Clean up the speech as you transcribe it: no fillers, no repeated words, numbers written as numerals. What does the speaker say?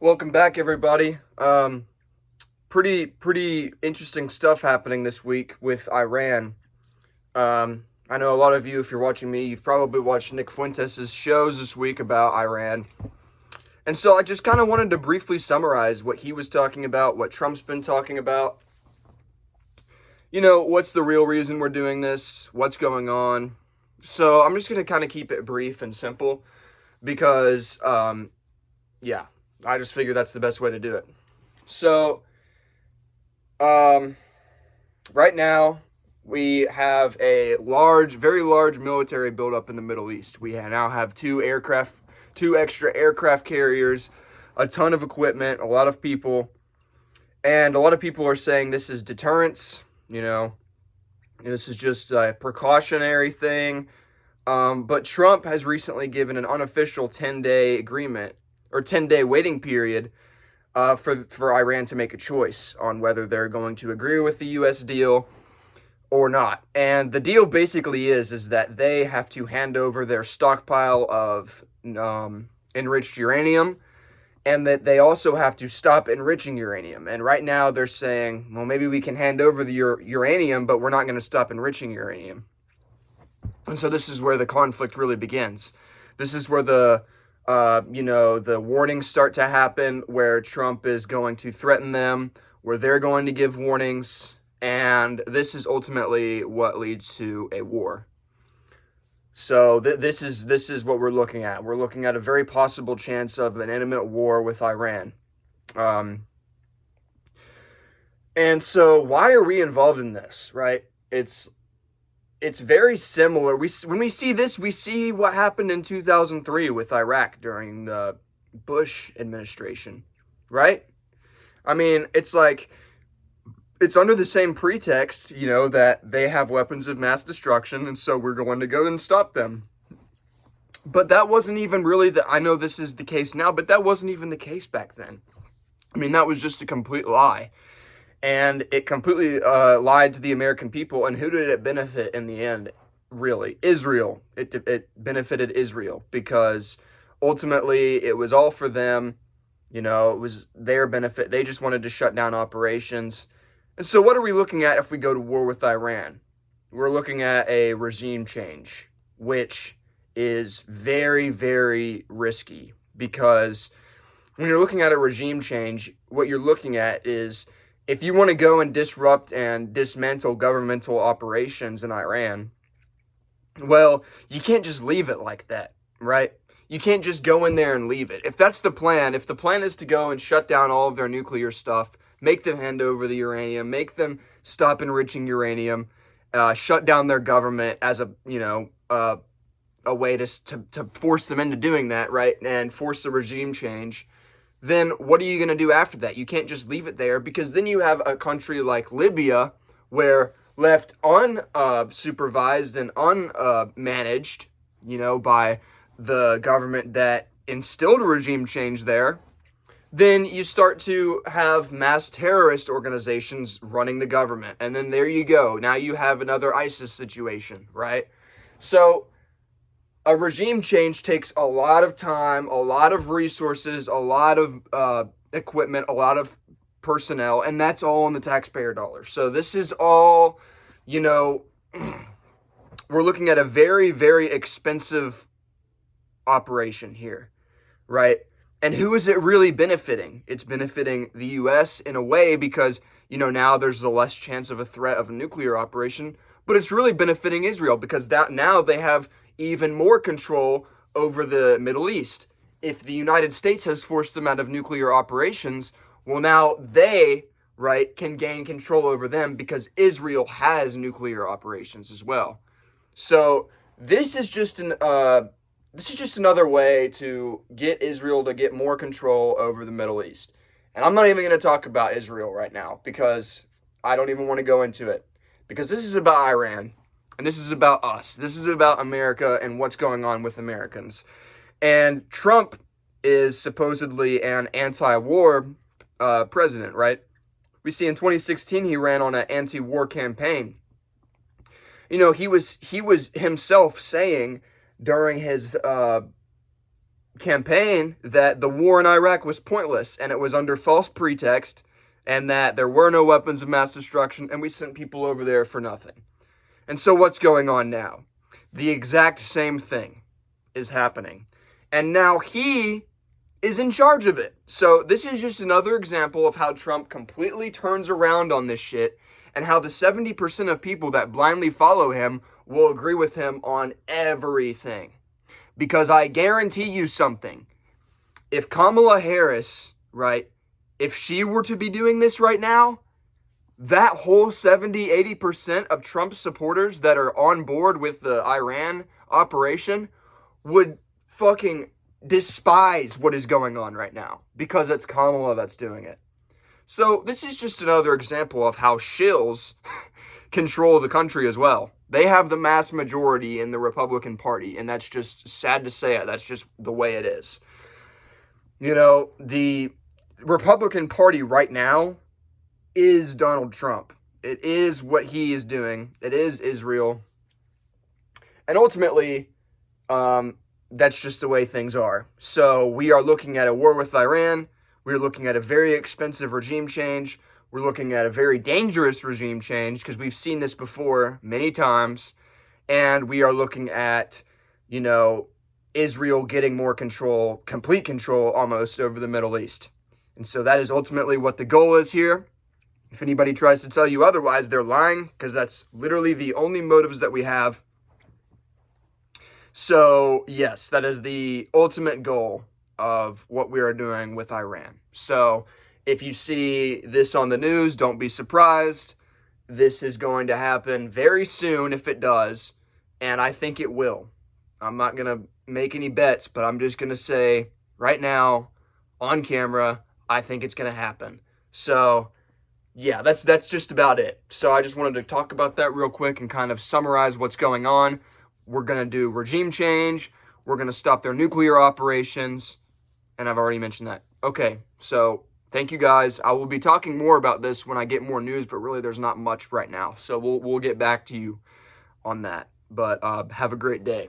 Welcome back, everybody. Pretty interesting stuff happening this week with Iran. I know a lot of you, if you're watching me, you've probably watched Nick Fuentes' shows this week about Iran. And so I just kind of wanted to briefly summarize what he was talking about, what Trump's been talking about. What's the real reason we're doing this? What's going on? So I'm just going to kind of keep it brief and simple because, yeah, I just figure that's the best way to do it. So, Um, right now, we have a very large military buildup in the Middle East. We now have two extra aircraft carriers, a ton of equipment, a lot of people, and a lot of people are saying this is deterrence. This is just a precautionary thing. But Trump has recently given an unofficial 10-day agreement or 10-day waiting period for Iran to make a choice on whether they're going to agree with the U.S. deal or not. And the deal basically is that they have to hand over their stockpile of enriched uranium, and that they also have to stop enriching uranium. And right now they're saying, well, maybe we can hand over the uranium, but we're not going to stop enriching uranium. And so this is where the conflict really begins. This is where the warnings start to happen, where Trump is going to threaten them, where they're going to give warnings, and this is ultimately what leads to a war. So this is what we're looking at. We're looking at a very possible chance of an imminent war with Iran. Um, and so why are we involved in this, right? It's very similar. When we see this, we see what happened in 2003 with Iraq during the Bush administration, right? I mean, it's under the same pretext, that they have weapons of mass destruction, and so we're going to go and stop them. But that wasn't even really I know this is the case now, but that wasn't even the case back then. I mean, that was just a complete lie. And it completely lied to the American people. And who did it benefit in the end? Really, Israel. It benefited Israel because ultimately it was all for them. It was their benefit. They just wanted to shut down operations. And so, what are we looking at if we go to war with Iran? We're looking at a regime change, which is very, very risky because when you're looking at a regime change, what you're looking at is if you want to go and disrupt and dismantle governmental operations in Iran, well, you can't just leave it like that, right? You can't just go in there and leave it. If that's the plan, if the plan is to go and shut down all of their nuclear stuff, make them hand over the uranium, make them stop enriching uranium, shut down their government as a way to force them into doing that, right? And force a regime change, then what are you going to do after that? You can't just leave it there because then you have a country like Libya where left unsupervised and unmanaged, by the government that instilled a regime change there. Then you start to have mass terrorist organizations running the government. And then there you go. Now you have another ISIS situation, right? So a regime change takes a lot of time, a lot of resources, a lot of equipment, a lot of personnel, and that's all on the taxpayer dollars. So this is all, you know, we're looking at a very, very expensive operation here, right? And who is it really benefiting? It's benefiting the U.S. in a way because, now there's a less chance of a threat of a nuclear operation, but it's really benefiting Israel because that now they have even more control over the Middle East. If the United States has forced them out of nuclear operations, well, now they, right, can gain control over them because Israel has nuclear operations as well. So this is just another way to get Israel to get more control over the Middle East. And I'm not even going to talk about Israel right now because I don't even want to go into it. Because this is about Iran and this is about us. This is about America and what's going on with Americans. And Trump is supposedly an anti-war president, right? We see in 2016 he ran on an anti-war campaign. He was himself saying during his campaign that the war in Iraq was pointless and it was under false pretext and that there were no weapons of mass destruction and we sent people over there for nothing. And so what's going on now? The exact same thing is happening. And now he is in charge of it. So this is just another example of how Trump completely turns around on this shit and how the 70% of people that blindly follow him will agree with him on everything. Because I guarantee you something. If Kamala Harris, right, if she were to be doing this right now, that whole 70-80% of Trump's supporters that are on board with the Iran operation would fucking despise what is going on right now because it's Kamala that's doing it. So this is just another example of how shills control the country as well. They have the mass majority in the Republican Party, and that's just sad to say it. That's just the way it is. You know, the Republican Party right now is Donald Trump. It is what he is doing. It is Israel. And ultimately, that's just the way things are. So we are looking at a war with Iran. We're looking at a very expensive regime change. We're looking at a very dangerous regime change because we've seen this before many times. And we are looking at, you know, Israel getting more control, complete control almost over the Middle East. And so that is ultimately what the goal is here. If anybody tries to tell you otherwise, they're lying because that's literally the only motives that we have. So, yes, that is the ultimate goal of what we are doing with Iran. So, if you see this on the news, don't be surprised. This is going to happen very soon if it does, and I think it will. I'm not going to make any bets, but I'm just going to say right now, on camera, I think it's going to happen. So, yeah, that's just about it. So I just wanted to talk about that real quick and kind of summarize what's going on. We're going to do regime change. We're going to stop their nuclear operations. And I've already mentioned that. Okay, so thank you guys. I will be talking more about this when I get more news, but really there's not much right now. So we'll get back to you on that. But have a great day.